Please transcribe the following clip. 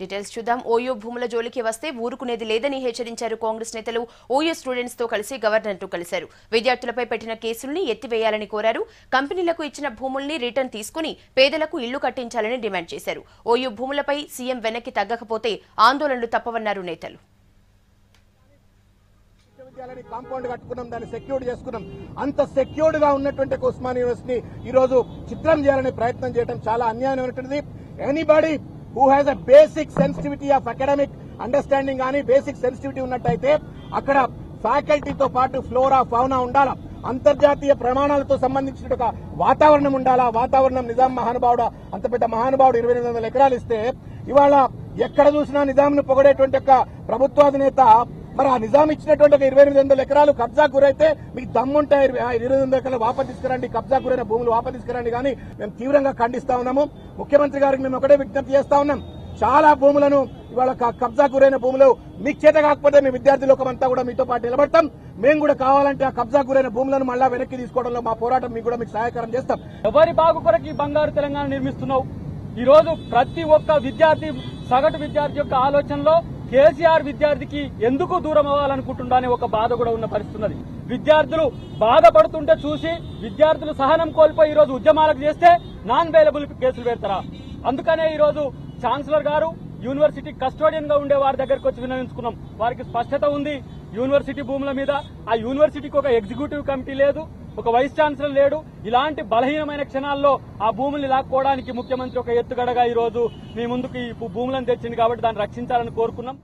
Details చూద్దాం. OU భూముల జోలికి వస్తే ఊరుకునేది లేదని హెచ్చరించారు కాంగ్రెస్ నేతలు. ఓయూ స్టూడెంట్స్ తో కలిసి గవర్నర్ తో కలిశారు. విద్యార్థులపై పెట్టిన కేసుల్ని ఎత్తివేయాలని కోరారు. కంపెనీలకు ఇచ్చిన భూముల్ని రిటర్న్ తీసుకుని పేదలకు ఇళ్లు కట్టించాలని డిమాండ్ చేశారు. ఓయూ భూములపై సీఎం వెనక్కి తగ్గకపోతే ఆందోళనలు తప్పవన్నారు నేతలు. కాంపౌండ్ కట్టుకున్నాం, దాన్ని సెక్యూర్డ్ చేసుకున్నాం. అంత సెక్యూర్డ్ గా ఉన్నటువంటి ఉస్మానియా యూనివర్సిటీ ఈ రోజు చిత్రం చేయాలనే ప్రయత్నం చేయడం చాలా అన్యాయమైనటువంటిది. Anybody who has a basic sensitivity of academic understanding కానీ బేసిక్ సెన్సిటివిటీ ఉన్నట్టయితే అక్కడ ఫ్యాకల్టీతో పాటు ఫ్లోరా ఫౌనా ఉండాలా, అంతర్జాతీయ ప్రమాణాలతో సంబంధించిన ఒక వాతావరణం ఉండాలా. వాతావరణం నిజాం మహానుభావుడు, అంత పెద్ద మహానుభావుడు 2800 ఎకరాలు ఇస్తే ఇవాళ ఎక్కడ చూసినా నిజాంను పొగడేటువంటి ఒక ప్రభుత్వాధినేత మరి ఆ నిజాం ఇచ్చినటువంటి 2800 ఎకరాలు కబ్జా గురైతే మీకు దమ్ముంటే 2800 ఎకరాలు వాపసు తీసుకురండి, కబ్జా గురైన భూములు వాపసు తీసుకురండి. కానీ మేము తీవ్రంగా ఖండిస్తా ఉన్నాము. ముఖ్యమంత్రి గారికి మేము ఒకటే విజ్ఞప్తి చేస్తా ఉన్నాం, చాలా భూములను ఇవాళ కబ్జా గురైన భూములు మీకు చేత కాకపోతే మీ విద్యార్థి లోకం అంతా కూడా మీతో పాటు నిలబడతాం. మేము కూడా కావాలంటే ఆ కబ్జా గురైన భూములను మళ్ళా వెనక్కి తీసుకోవడంలో మా పోరాటం మీకు కూడా మీకు సహాయకరం చేస్తాం. ఎవరి బాగు కొరకు ఈ బంగారు తెలంగాణ నిర్మిస్తున్నావు? ఈ రోజు ప్రతి ఒక్క విద్యార్థి, సగటు విద్యార్థి యొక్క ఆలోచనలో కేసీఆర్ విద్యార్థికి ఎందుకు దూరం అవ్వాలనుకుంటుండా అనే ఒక బాధ కూడా ఉన్న పరిస్థితి ఉన్నది. విద్యార్థులు బాధపడుతుంటే చూసి విద్యార్థులు సహనం కోల్పోయి ఈ రోజు ఉద్యమాలకు చేస్తే నాన్ బెయిలబుల్ కేసులు పెడతారా? అందుకనే ఈ రోజు ఛాన్సలర్ గారు యూనివర్సిటీ కస్టోడియన్ గా ఉండే వారి దగ్గరకు వచ్చి విన్నవించుకున్నాం. వారికి స్పష్టత ఉంది యూనివర్సిటీ భూముల మీద. ఆ యూనివర్సిటీకి ఒక ఎగ్జిక్యూటివ్ కమిటీ లేదు, ఒక వైస్ ఛాన్సలర్ లేడు. ఇలాంటి బలహీనమైన క్షణాల్లో ఆ భూముల్ని లాక్కోవడానికి ముఖ్యమంత్రి ఒక ఎత్తుగడగా ఈ రోజు మీ ముందుకు ఈ భూములను తెచ్చింది కాబట్టి దాన్ని రక్షించాలని కోరుకున్నాం.